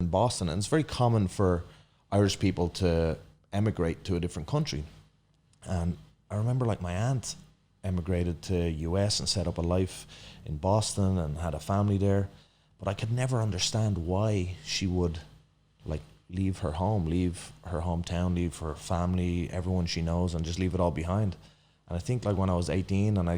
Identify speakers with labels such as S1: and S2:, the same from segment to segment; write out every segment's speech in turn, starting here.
S1: in Boston, and it's very common for Irish people to emigrate to a different country. And I remember like my aunt emigrated to US and set up a life in Boston and had a family there, but I could never understand why she would like leave her home, leave her hometown, leave her family, everyone she knows, and just leave it all behind. And I think like when I was 18 and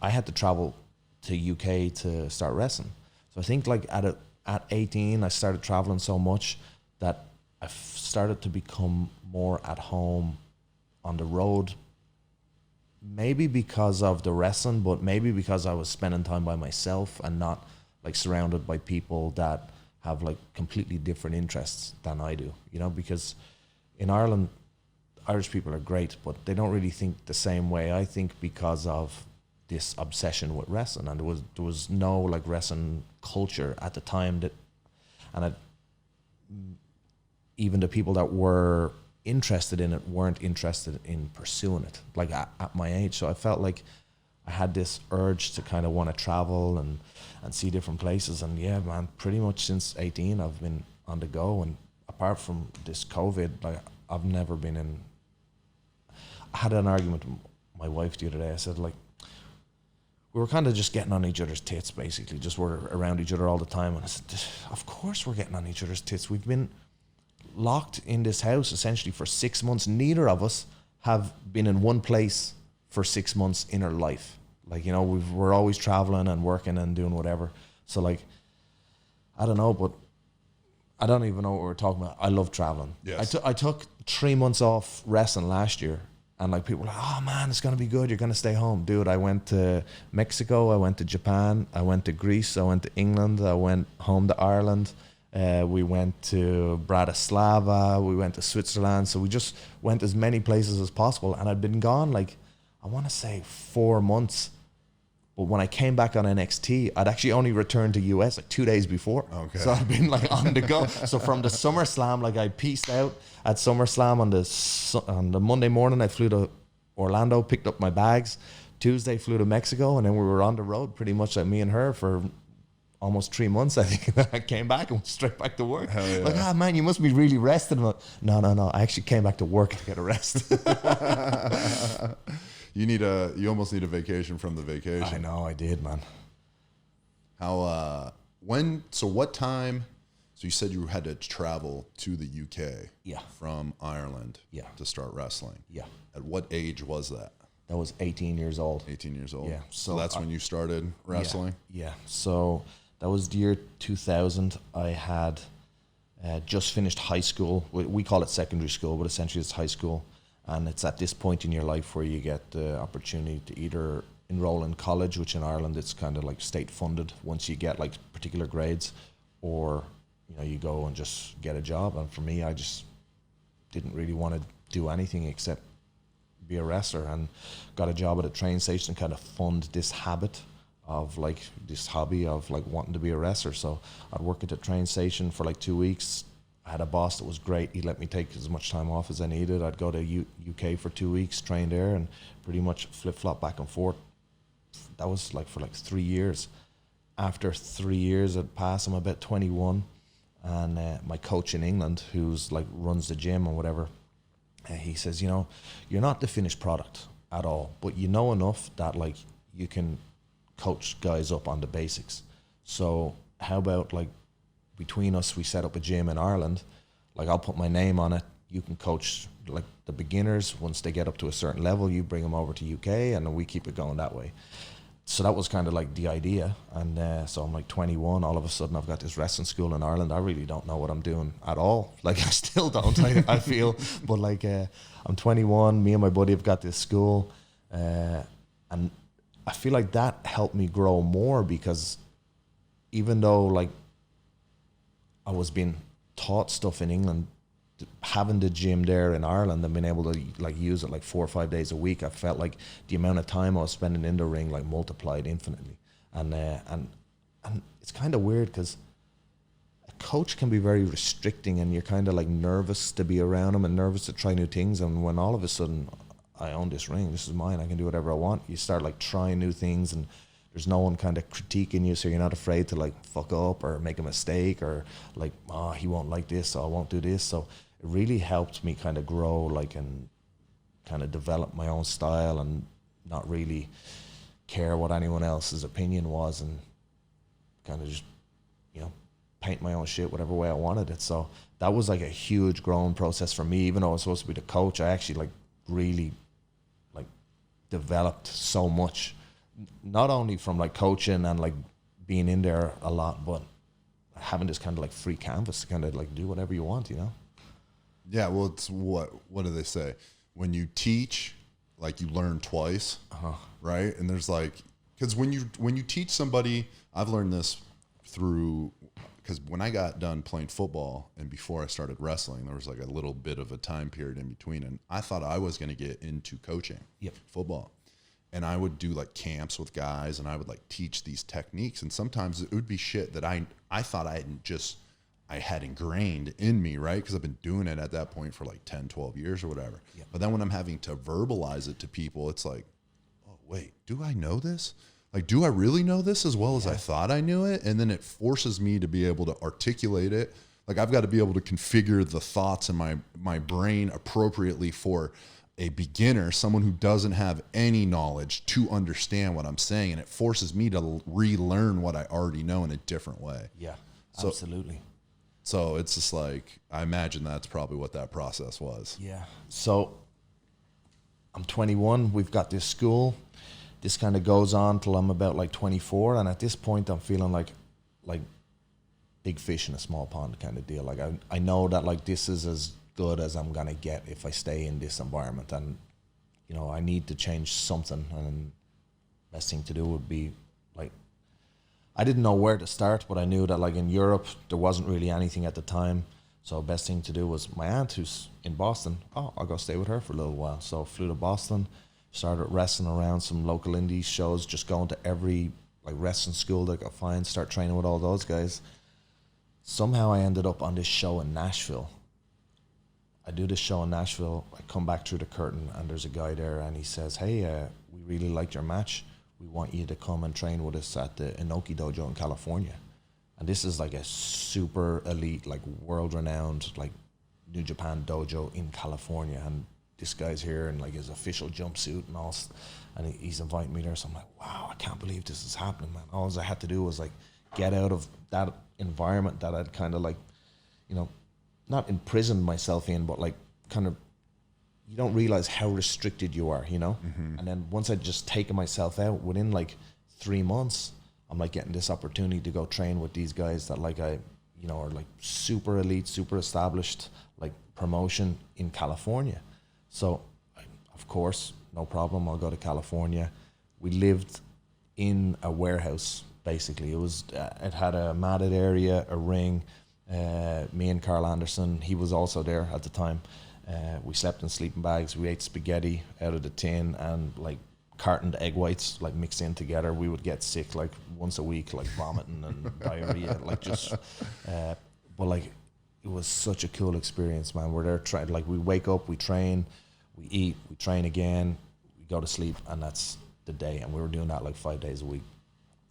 S1: I had to travel to UK to start wrestling. So I think like at 18 I started traveling so much that I started to become more at home on the road. Maybe because of the wrestling, but maybe because I was spending time by myself and not like surrounded by people that have like completely different interests than I do, you know, because in Ireland, Irish people are great, but they don't really think the same way I think because of this obsession with wrestling. And there was no like wrestling culture at the time even the people that were interested in it weren't interested in pursuing it, like at my age. So I felt like I had this urge to kind of want to travel and see different places. And yeah, man, pretty much since 18, I've been on the go. And apart from this COVID, like I've never been in. I had an argument with my wife the other day. I said, like, we were kind of just getting on each other's tits, basically. Just we're around each other all the time. And I said, of course we're getting on each other's tits. We've been locked in this house essentially for 6 months. Neither of us have been in one place for 6 months in our life. Like, you know, we're always traveling and working and doing whatever. So like, I don't know, but I don't even know what we're talking about. I love traveling. Yes. I took 3 months off wrestling last year. And like people were like, oh man, it's going to be good. You're going to stay home. Dude, I went to Mexico. I went to Japan. I went to Greece. I went to England. I went home to Ireland. We went to Bratislava. We went to Switzerland. So we just went as many places as possible. And I'd been gone like, I want to say 4 months. But when I came back on NXT, I'd actually only returned to US like 2 days before. Okay. So I'd been like on the go. So from the SummerSlam, like I peaced out at SummerSlam on the Monday morning. I flew to Orlando, picked up my bags. Tuesday flew to Mexico, and then we were on the road pretty much like me and her for almost 3 months, I think. I came back and went straight back to work. Yeah. Like, man, you must be really rested. I'm like, no. I actually came back to work to get a rest.
S2: You almost need a vacation from the vacation.
S1: I know, I did, man.
S2: What time, so you said you had to travel to the UK from Ireland to start wrestling. Yeah. At what age was that?
S1: That was 18 years old.
S2: 18 years old.
S1: Yeah.
S2: So that's when you started wrestling?
S1: Yeah. So that was the year 2000. I had just finished high school. We call it secondary school, but essentially it's high school. And it's at this point in your life where you get the opportunity to either enroll in college, which in Ireland it's kind of like state funded once you get like particular grades, or you know, you go and just get a job. And for me, I just didn't really want to do anything except be a wrestler, and got a job at a train station, kind of fund this habit of like this hobby of like wanting to be a wrestler. So I'd work at the train station for like 2 weeks. I had a boss that was great. He let me take as much time off as I needed. I'd go to UK for 2 weeks, train there, and pretty much flip-flop back and forth. That was like for like 3 years. After 3 years had passed, I'm about 21, and my coach in England, who's like runs the gym or whatever, he says, you know, you're not the finished product at all, but you know enough that like you can coach guys up on the basics. So how about like between us, we set up a gym in Ireland. Like I'll put my name on it. You can coach like the beginners. Once they get up to a certain level, you bring them over to UK, and then we keep it going that way. So that was kind of like the idea. And so I'm like 21. All of a sudden, I've got this wrestling school in Ireland. I really don't know what I'm doing at all. Like I still don't. I feel, but like I'm 21. Me and my buddy have got this school, and I feel like that helped me grow more, because even though like I was being taught stuff in England, having the gym there in Ireland and being able to like use it like 4 or 5 days a week, I felt like the amount of time I was spending in the ring like multiplied infinitely. And it's kind of weird, because a coach can be very restricting, and you're kind of like nervous to be around him and nervous to try new things. And when all of a sudden I own this ring, this is mine, I can do whatever I want, you start like trying new things and there's no one kind of critiquing you, so you're not afraid to like fuck up or make a mistake or like, oh, he won't like this, so I won't do this. So it really helped me kind of grow, like, and kind of develop my own style and not really care what anyone else's opinion was, and kind of just, you know, paint my own shit whatever way I wanted it. So that was like a huge growing process for me. Even though I was supposed to be the coach, I actually like really like developed so much, not only from like coaching and like being in there a lot, but having this kind of like free canvas to kind of like do whatever you want, you know?
S2: Yeah, well, it's what do they say? When you teach, like, you learn twice, right? And there's like, because when you teach somebody, I've learned this through, because when I got done playing football and before I started wrestling, there was like a little bit of a time period in between, and I thought I was going to get into coaching football. And I would do like camps with guys, and I would like teach these techniques, and sometimes it would be shit that I thought I had ingrained in me, right? Because I've been doing it at that point for like 10, 12 years or whatever. Yep. But then when I'm having to verbalize it to people, it's like, oh, wait, do I know this? Like, do I really know this as well as I thought I knew it? And then it forces me to be able to articulate it. Like, I've got to be able to configure the thoughts in my brain appropriately for a beginner, someone who doesn't have any knowledge, to understand what I'm saying. And it forces me to relearn what I already know in a different way.
S1: Yeah, absolutely.
S2: So it's just like, I imagine that's probably what that process was.
S1: Yeah. So I'm 21. We've got this school. This kind of goes on till I'm about like 24. And at this point, I'm feeling like big fish in a small pond kind of deal. Like I know that like this is as good as I'm going to get if I stay in this environment. And, you know, I need to change something. And best thing to do would be like, I didn't know where to start, but I knew that like in Europe, there wasn't really anything at the time. So best thing to do was my aunt who's in Boston. Oh, I'll go stay with her for a little while. So I flew to Boston, started wrestling around some local indie shows, just going to every like wrestling school that I could find, start training with all those guys. Somehow I ended up on this show in Nashville. I do this show in Nashville. I come back through the curtain and there's a guy there and he says, hey, we really liked your match. We want you to come and train with us at the Inoki Dojo in California. And this is like a super elite, like world-renowned, like New Japan dojo in California. And this guy's here in like his official jumpsuit and all. And he's inviting me there. So I'm like, wow, I can't believe this is happening, man. All I had to do was like get out of that environment that I'd kind of like, you know, not imprisoned myself in, but like kind of, you don't realize how restricted you are, you know? Mm-hmm. And then once I'd just taken myself out, within like 3 months, I'm like getting this opportunity to go train with these guys that like I, you know, are like super elite, super established, like promotion in California. So of course, no problem. I'll go to California. We lived in a warehouse, basically. It was, it had a matted area, a ring. Me and Carl Anderson, he was also there at the time. We slept in sleeping bags. We ate spaghetti out of the tin and like cartoned egg whites like mixed in together. We would get sick like once a week, like vomiting and diarrhea, like just. But like it was such a cool experience, man. We're there trying, like we wake up, we train, we eat, we train again, we go to sleep, and that's the day. And we were doing that like 5 days a week.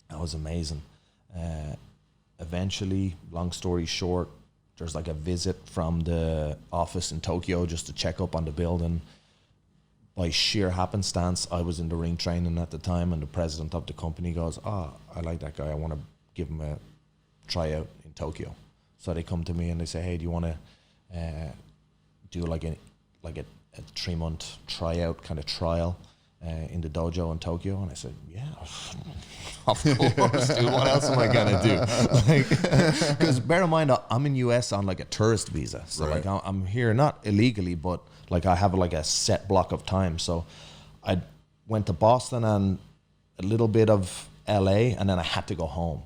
S1: That was amazing. Eventually, long story short, there's like a visit from the office in Tokyo just to check up on the building. By sheer happenstance, I was in the ring training at the time, and the president of the company goes, oh, I like that guy. I want to give him a tryout in Tokyo. So they come to me and they say, hey, do you want to do like a 3-month tryout kind of trial in the dojo in Tokyo? And I said, yeah, of course, dude. What else am I gonna do? Because bear in mind, I'm in US on like a tourist visa, so right. Like I'm here not illegally, but like I have like a set block of time. So I went to Boston and a little bit of LA, and then I had to go home.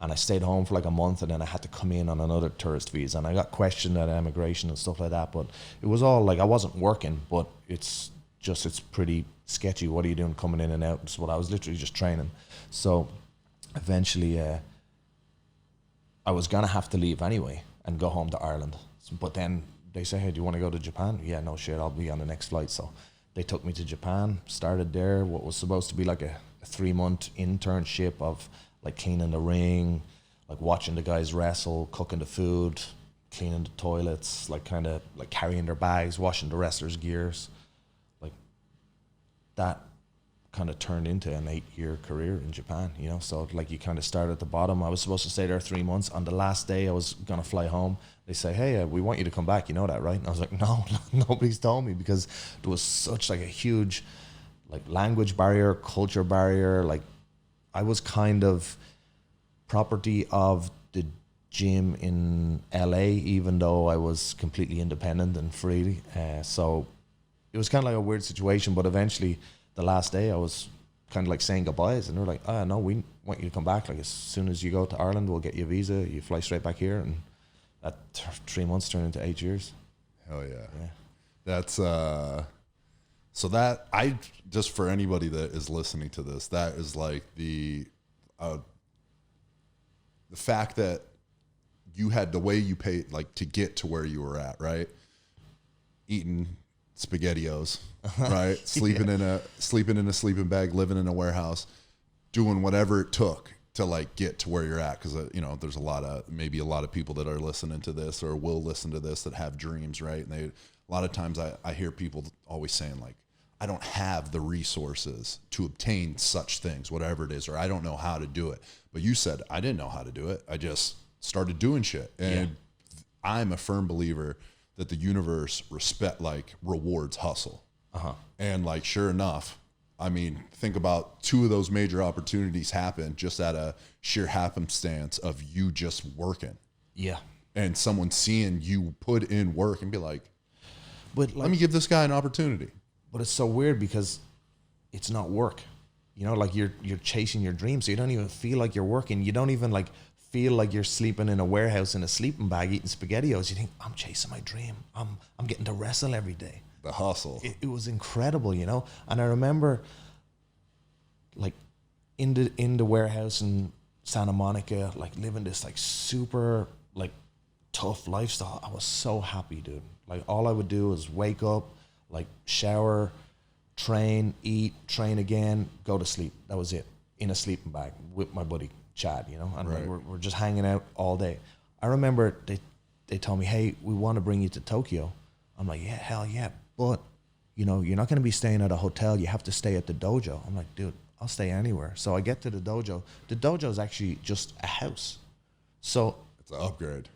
S1: And I stayed home for like a month, and then I had to come in on another tourist visa, and I got questioned at immigration and stuff like that. But it was all like I wasn't working, but it's pretty sketchy. What are you doing coming in and out? So I was literally just training. So eventually I was gonna have to leave anyway and go home to Ireland. But then they say, hey, do you want to go to Japan? Yeah, no shit, I'll be on the next flight. So they took me to Japan, started there, what was supposed to be like a a 3-month internship of like cleaning the ring, like watching the guys wrestle, cooking the food, cleaning the toilets, like kind of like carrying their bags, washing the wrestlers' gears. Like that kind of turned into an 8-year career in Japan, you know. So like you kind of start at the bottom. I was supposed to stay there 3 months. On the last day I was gonna fly home, they say, hey, we want you to come back, you know that, right? And I was like, no, nobody's told me, because there was such like a huge like language barrier, culture barrier. Like I was kind of property of the gym in LA, even though I was completely independent and free. So it was kind of like a weird situation, but eventually the last day I was kind of like saying goodbyes, and they were like, no, we want you to come back. Like as soon as you go to Ireland, we'll get you a visa, you fly straight back here. And that 3 months turned into 8 years.
S2: Hell yeah. That's so that I just, for anybody that is listening to this, that is like the fact that you had the way you paid like to get to where you were at, right? Eating SpaghettiOs, right? Sleeping in a sleeping bag, living in a warehouse, doing whatever it took to like get to where you're at. Because you know, there's maybe a lot of people that are listening to this or will listen to this that have dreams, right? And a lot of times I hear people always saying like, I don't have the resources to obtain such things, whatever it is, or I don't know how to do it. But you said, I didn't know how to do it. I just started doing shit. And I'm a firm believer that the universe rewards hustle. And like, sure enough, I mean, think about 2 of those major opportunities happen just at a sheer happenstance of you just working. Yeah. And someone seeing you put in work and be like, but let me give this guy an opportunity.
S1: But it's so weird because it's not work. You know, like you're chasing your dreams, so you don't even feel like you're working. You don't even like feel like you're sleeping in a warehouse in a sleeping bag eating SpaghettiOs. You think, I'm chasing my dream. I'm getting to wrestle every day.
S2: The hustle.
S1: It was incredible, you know. And I remember like in the warehouse in Santa Monica, like living this like super like tough lifestyle. I was so happy, dude. Like all I would do was wake up, like shower, train, eat, train again, go to sleep. That was it, in a sleeping bag with my buddy Chad, you know, and
S2: right.
S1: we're just hanging out all day. I remember they told me, hey, we want to bring you to Tokyo. I'm like, yeah, hell yeah, but you know, you're not going to be staying at a hotel. You have to stay at the dojo. I'm like, dude, I'll stay anywhere. So I get to the dojo. The dojo is actually just a house. So
S2: it's an upgrade.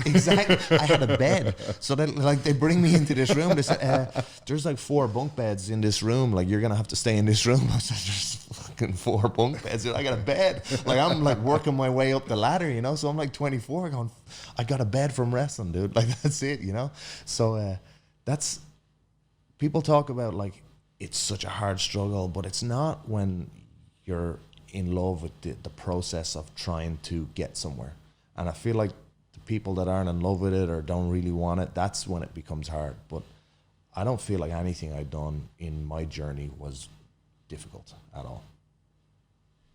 S1: Exactly. I had a bed. So they bring me into this room. They said, there's like 4 bunk beds in this room. Like, you're going to have to stay in this room. I said, there's fucking 4 bunk beds. I got a bed. Like, I'm like working my way up the ladder, you know? So I'm like 24 going, I got a bed from wrestling, dude. Like, that's it, you know? So that's, people talk about like, it's such a hard struggle, but it's not when you're in love with the process of trying to get somewhere. And I feel like people that aren't in love with it or don't really want it, that's when it becomes hard. But I don't feel like anything I've done in my journey was difficult at all,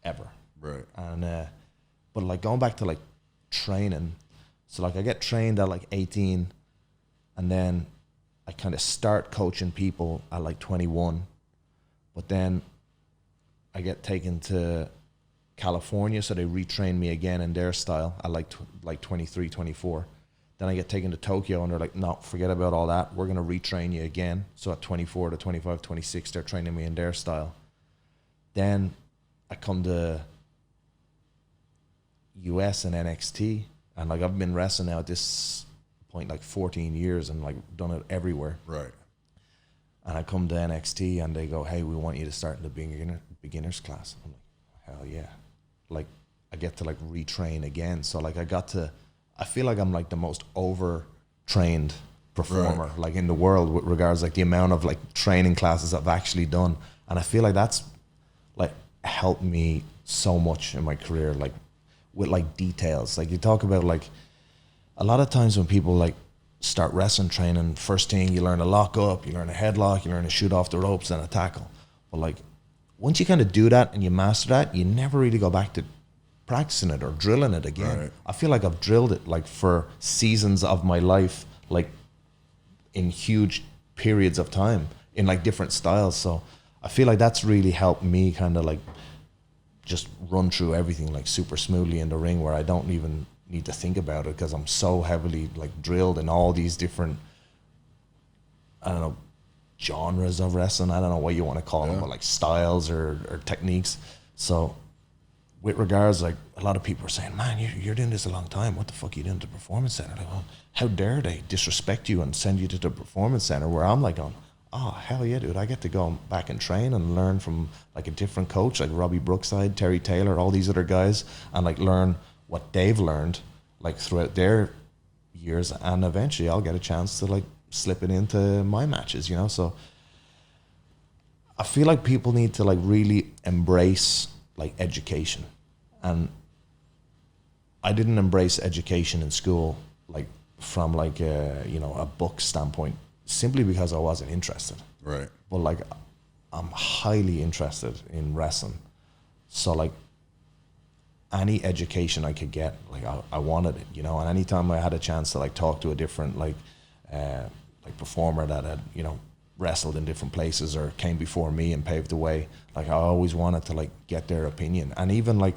S1: ever.
S2: Right.
S1: And but like going back to like training, so like I get trained at like 18, and then I kind of start coaching people at like 21, but then I get taken to California, so they retrain me again in their style at like 23, 24. Then I get taken to Tokyo, and they're like, no, forget about all that. We're going to retrain you again. So at 24 to 25, 26, they're training me in their style. Then I come to US and NXT, and like I've been wrestling now at this point like 14 years and like done it everywhere.
S2: Right.
S1: And I come to NXT, and they go, hey, we want you to start in the beginner's class. I'm like, hell yeah. Like, I get to like retrain again. So like I feel like I'm like the most overtrained performer, right, like in the world, with regards like the amount of like training classes I've actually done. And I feel like that's like helped me so much in my career, like with like details. Like you talk about like a lot of times when people like start wrestling training, first thing you learn to lock up, you learn a headlock, you learn to shoot off the ropes and a tackle. But like once you kind of do that and you master that, you never really go back to practicing it or drilling it again. Right. I feel like I've drilled it like for seasons of my life, like in huge periods of time in like different styles. So I feel like that's really helped me kind of like just run through everything like super smoothly in the ring, where I don't even need to think about it because I'm so heavily like drilled in all these different, I don't know, genres of wrestling. I don't know what you want to call them, but like styles or techniques. So with regards, like a lot of people are saying, man, you're doing this a long time. What the fuck are you doing to the performance center? Like, well, how dare they disrespect you and send you to the performance center? Where I'm like, oh, hell yeah, dude. I get to go back and train and learn from like a different coach, like Robbie Brookside, Terry Taylor, all these other guys, and like learn what they've learned like throughout their years. And eventually I'll get a chance to like slip it into my matches, you know? So I feel like people need to like really embrace like education. And I didn't embrace education in school, like from like a book standpoint, simply because I wasn't interested.
S2: Right.
S1: But like I'm highly interested in wrestling. So like any education I could get, like I wanted it, you know. And anytime I had a chance to like talk to a different like performer that had, you know, wrestled in different places or came before me and paved the way, like I always wanted to like get their opinion. And even like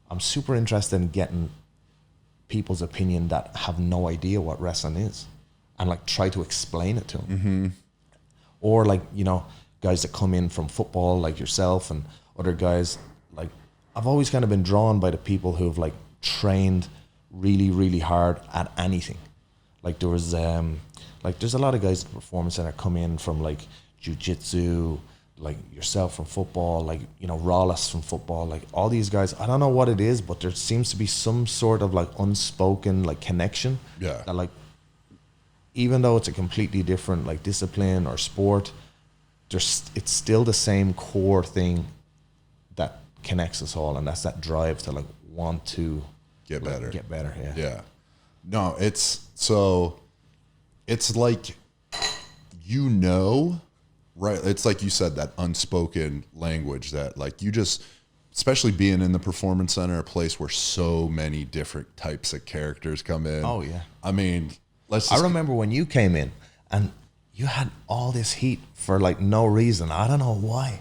S1: I'm super interested in getting people's opinion that have no idea what wrestling is, and like try to explain it to them.
S2: Mm-hmm.
S1: Or like, you know, guys that come in from football like yourself and other guys, like I've always kind of been drawn by the people who've like trained really, really hard at anything. Like there was like there's a lot of guys at the performance center come in from like jiu-jitsu, like yourself from football, like, you know, Rollis from football, like all these guys. I don't know what it is, but there seems to be some sort of like unspoken like connection.
S2: Yeah.
S1: That like, even though it's a completely different like discipline or sport, it's still the same core thing that connects us all, and that's that drive to like want to
S2: Get better.
S1: Like, get better. Yeah.
S2: Yeah. No, it's like, you know, right? It's like you said, that unspoken language that like you just, especially being in the performance center, a place where so many different types of characters come in.
S1: Oh yeah.
S2: I mean,
S1: I remember when you came in and you had all this heat for like no reason. I don't know why,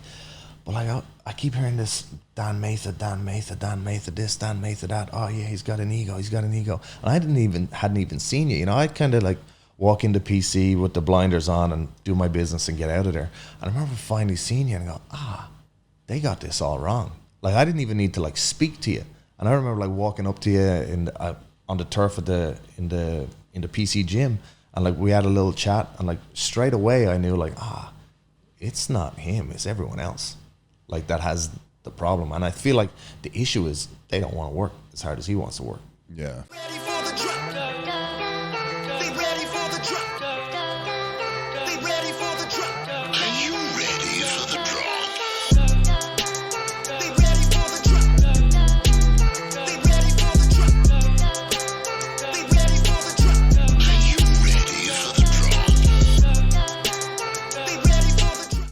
S1: but like I keep hearing this Dan Matha, this, Dan Matha, that. Oh yeah, he's got an ego. And I hadn't even seen you. You know, I'd kind of like walk into PC with the blinders on and do my business and get out of there. And I remember finally seeing you and go, they got this all wrong. Like I didn't even need to like speak to you. And I remember like walking up to you on the turf in the PC gym, and like we had a little chat, and like straight away I knew like, it's not him, it's everyone else like that has the problem. And I feel like the issue is they don't want to work as hard as he wants to work.
S2: Yeah.
S3: Ready for the drop. Be ready for the drop.